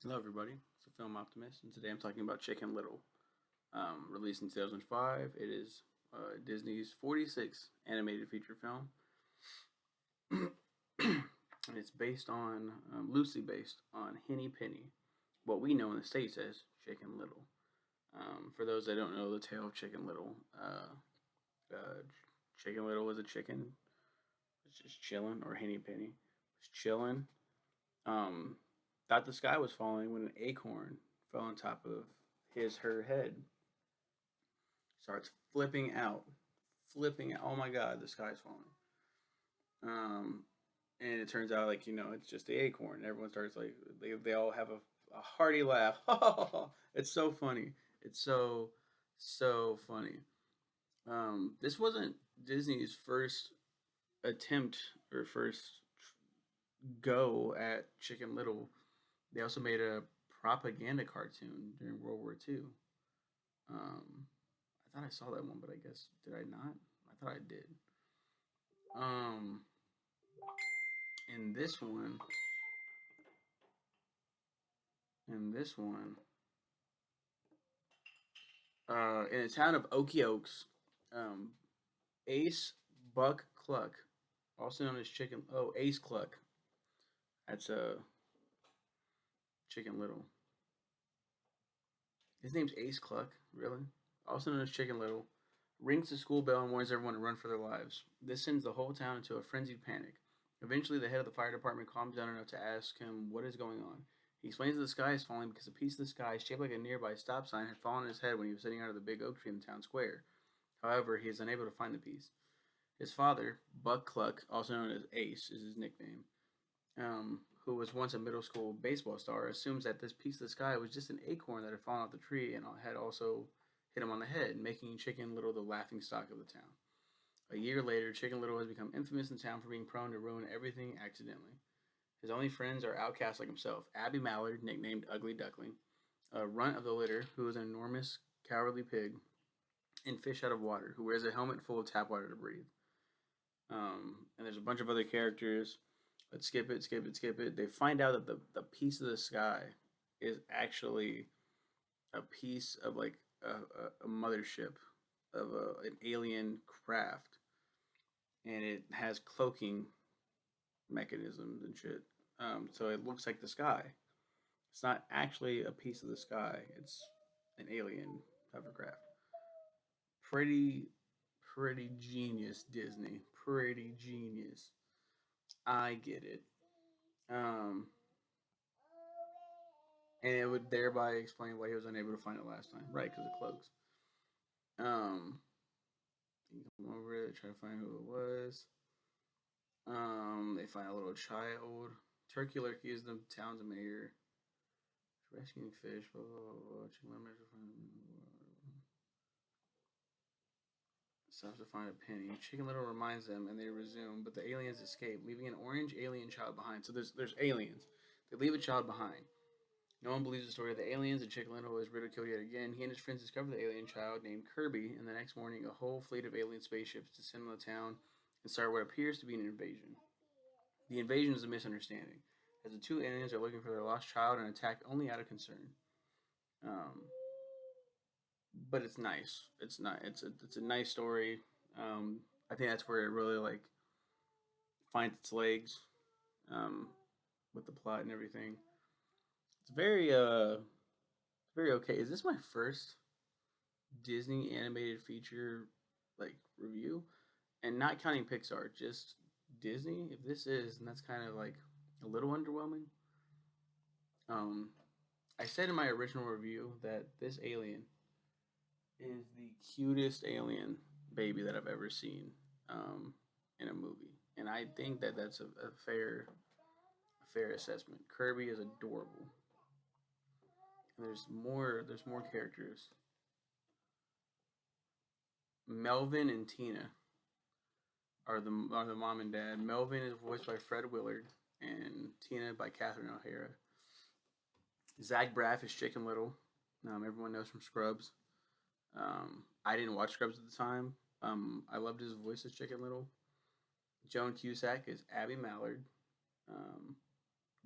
Hello, everybody. It's the film Optimist, and today I'm talking about Chicken Little. Released in 2005, it is Disney's 46th animated feature film, and it's loosely based on Henny Penny, what we know in the States as Chicken Little. For those that don't know the tale of Chicken Little, uh, Chicken Little was a chicken, was just chilling, or Henny Penny was chilling. Um, Thought the sky was falling when an acorn fell on top of her head. Starts flipping out. Oh my God, the sky's falling. Um, and it turns out it's just the acorn. Everyone starts they all have a hearty laugh. It's so funny. It's so funny. This wasn't Disney's first attempt or first go at Chicken Little. They also made a propaganda cartoon during World War II. I thought I saw that one, but I guess did I not? I thought I did. Um, in this one, in this one, in the town of Okie Oaks, um, Ace Buck Cluck, also known as Chicken. Oh, Ace Cluck. That's Chicken Little. His name's Ace Cluck. Really? Also known as Chicken Little. Rings the school bell and warns everyone to run for their lives. This sends the whole town into a frenzied panic. Eventually, the head of the fire department calms down enough to ask him what is going on. He explains that the sky is falling because a piece of the sky, shaped like a nearby stop sign, had fallen on his head when he was sitting under the big oak tree in the town square. However, he is unable to find the piece. His father, Buck Cluck, also known as Ace, is his nickname, who was once a middle school baseball star, assumes that this piece of the sky was just an acorn that had fallen off the tree and had also hit him on the head, making Chicken Little the laughing stock of the town. A year later, Chicken Little has become infamous in town for being prone to ruin everything accidentally. His only friends are outcasts like himself: Abby Mallard, nicknamed Ugly Duckling, a runt of the litter who is an enormous, cowardly pig, and Fish Out of Water, who wears a helmet full of tap water to breathe. And there's a bunch of other characters. Let's skip it, skip it, skip it. They find out that the piece of the sky is actually a piece of a mothership of an alien craft, and it has cloaking mechanisms and shit. So it looks like the sky. It's not actually a piece of the sky. It's an alien hovercraft. Pretty, pretty genius, Disney. Pretty genius. I get it. Um, and it would thereby explain why he was unable to find it last time, right? Because of cloaks. Um, you come over it, try to find who it was. They find a little child. Turkey Lurkey is the town's mayor. Rescuing fish. Blah blah blah. Stops to find a penny. Chicken Little reminds them, and they resume. But the aliens escape, leaving an orange alien child behind. So there's aliens. They leave a child behind. No one believes the story of the aliens, and Chicken Little is ridiculed yet again. He and his friends discover the alien child named Kirby, and the next morning, a whole fleet of alien spaceships descend on the town and start what appears to be an invasion. The invasion is a misunderstanding, as the two aliens are looking for their lost child and attack only out of concern. Um, but it's nice. It's not. It's a nice story. I think that's where it really finds its legs, um, with the plot and everything. It's very okay. Is this my first Disney animated feature review? And not counting Pixar, just Disney. If this is, then that's kind of a little underwhelming. Um, I said in my original review that this alien is the cutest alien baby that I've ever seen, in a movie, and I think that that's a fair assessment. Kirby is adorable. And there's more characters. Melvin and Tina are the mom and dad. Melvin is voiced by Fred Willard, and Tina by Catherine O'Hara. Zach Braff is Chicken Little. Everyone knows from Scrubs. I didn't watch Scrubs at the time. I loved his voice as Chicken Little. Joan Cusack is Abby Mallard. Um,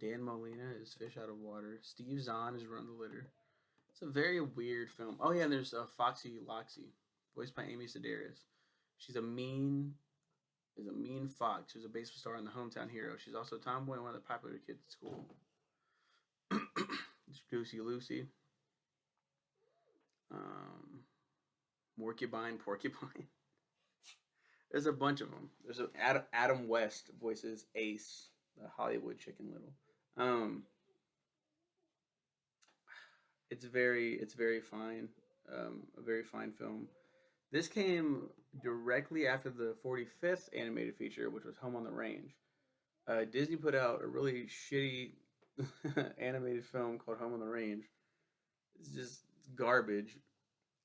Dan Molina is Fish Out of Water. Steve Zahn is Run the Litter. It's a very weird film. Oh yeah, and there's Foxy Loxy, voiced by Amy Sedaris. She's a mean fox who's a baseball star and the hometown hero. She's also a tomboy and one of the popular kids at school. Goosey Lucy, um, Morcubine, Porcupine. There's a bunch of them. There's Adam West voices Ace, the Hollywood Chicken Little. Um, it's very fine, a very fine film. This came directly after the 45th animated feature, which was Home on the Range. Disney put out a really shitty animated film called Home on the Range. It's just garbage,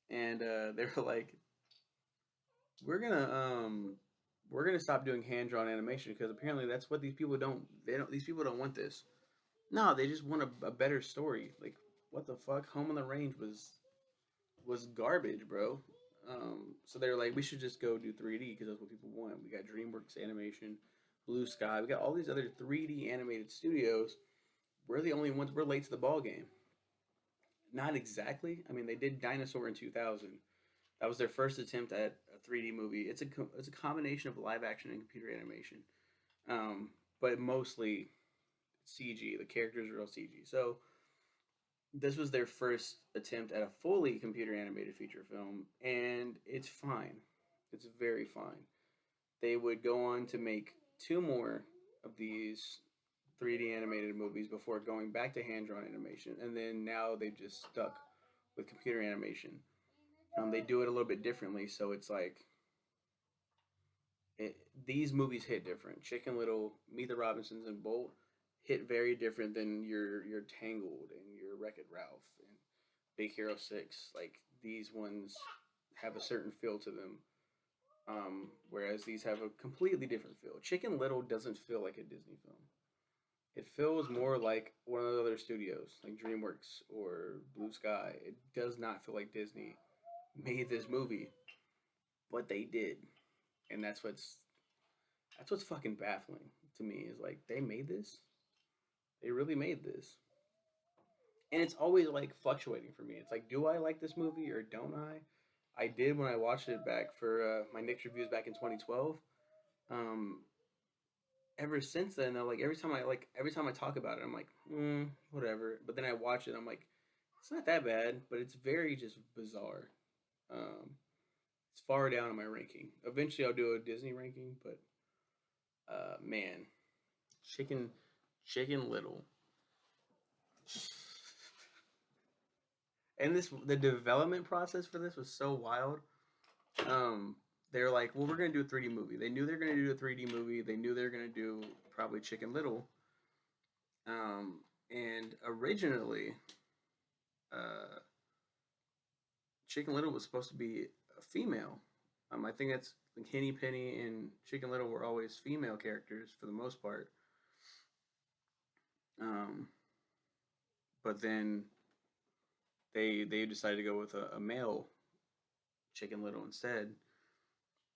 and they were like, "We're gonna we're gonna stop doing hand drawn animation because apparently that's what these people don't. They don't. These people don't want this. No, they just want a better story. Like what the fuck? Home on the Range was garbage, bro. So they're like, we should just go do 3D because that's what people want. We got DreamWorks Animation, Blue Sky. We got all these other 3D animated studios. We're the only ones. We're late to the ball game. Not exactly. I mean, they did Dinosaur in 2000. That was their first attempt at a 3D movie. It's a combination of live action and computer animation, but mostly CG. The characters are all CG. So this was their first attempt at a fully computer animated feature film, and it's fine. It's very fine. They would go on to make two more of these 3D animated movies before going back to hand drawn animation, and then now they've just stuck with computer animation. They do it a little bit differently, so it's like it, these movies hit different. Chicken Little, Meet the Robinsons, and Bolt hit very different than your Tangled and your Wreck It Ralph and Big Hero 6. Like these ones have a certain feel to them, whereas these have a completely different feel. Chicken Little doesn't feel like a Disney film. It feels more like one of the other studios, like DreamWorks or Blue Sky. It does not feel like Disney made this movie, but they did, and that's what's fucking baffling to me. Is like they made this. They really made this, and it's always like fluctuating for me. It's like, do I like this movie or don't I? I did when I watched it back for my Nick's reviews back in 2012. Um, Ever since then, though, like every time I talk about it, I'm like, whatever. But then I watch it, I'm like, it's not that bad, but it's very just bizarre. Um, it's far down in my ranking. Eventually, I'll do a Disney ranking, but man, Chicken Chicken Little, and the development process for this was so wild. Um, they're like, well, we're gonna do a 3D movie. They knew they were gonna do a 3D movie. They knew they were gonna do probably Chicken Little. And originally, uh, Chicken Little was supposed to be a female. I think that's like Henny Penny and Chicken Little were always female characters for the most part. Um, but then they decided to go with a male Chicken Little instead.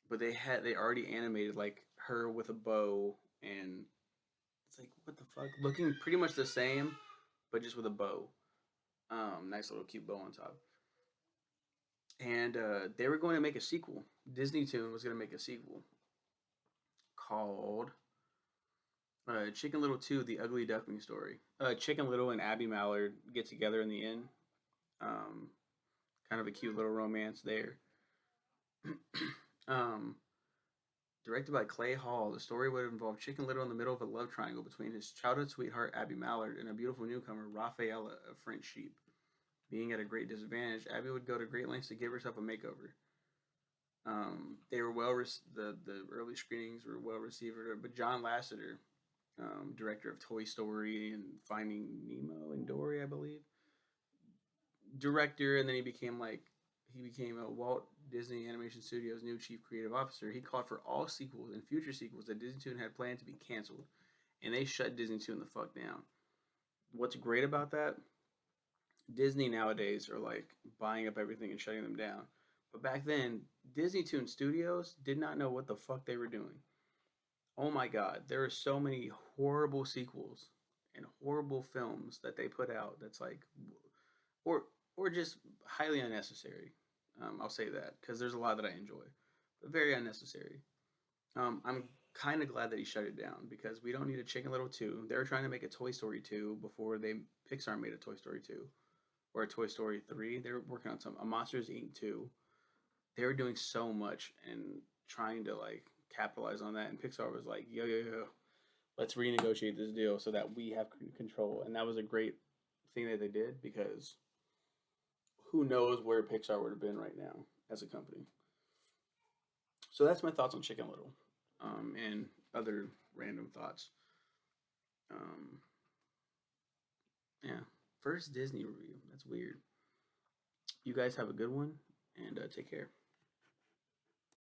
But they already animated like her with a bow, and it's like what the fuck, looking pretty much the same, but just with a bow. Nice little cute bow on top. And they were going to make a sequel. Disney Toon was going to make a sequel called Chicken Little 2: The Ugly Duckling Story. Chicken Little and Abby Mallard get together in the end. Um, Kind of a cute little romance there. um, Directed by Clay Hall, the story would involve Chicken Little in the middle of a love triangle between his childhood sweetheart Abby Mallard and a beautiful newcomer, Rafaela, a French sheep. Being at a great disadvantage, Abby would go to great lengths to give herself a makeover. They were the early screenings were well received, but John Lasseter, director of Toy Story and Finding Nemo and Dory, I believe, director, and then he became a Walt Disney Animation Studios new chief creative officer. He called for all sequels and future sequels that Disney Toon had planned to be canceled, and they shut Disney Toon the fuck down. What's great about that? Disney nowadays are like buying up everything and shutting them down. But back then, Disney Toon Studios did not know what the fuck they were doing. Oh my god, there are so many horrible sequels and horrible films that they put out that's like, or or just highly unnecessary. I'll say that because there's a lot that I enjoy, but very unnecessary. I'm kind of glad that he shut it down because we don't need a Chicken Little 2. They were trying to make a Toy Story 2 before Pixar made a Toy Story 2 or a Toy Story 3. They were working on a Monsters Inc. 2. They were doing so much and trying to like capitalize on that, and Pixar was like, yo, let's renegotiate this deal so that we have control. And that was a great thing that they did because who knows where Pixar would have been right now as a company. So that's my thoughts on Chicken Little, and other random thoughts. Um, yeah, first Disney review. That's weird. You guys have a good one, and take care.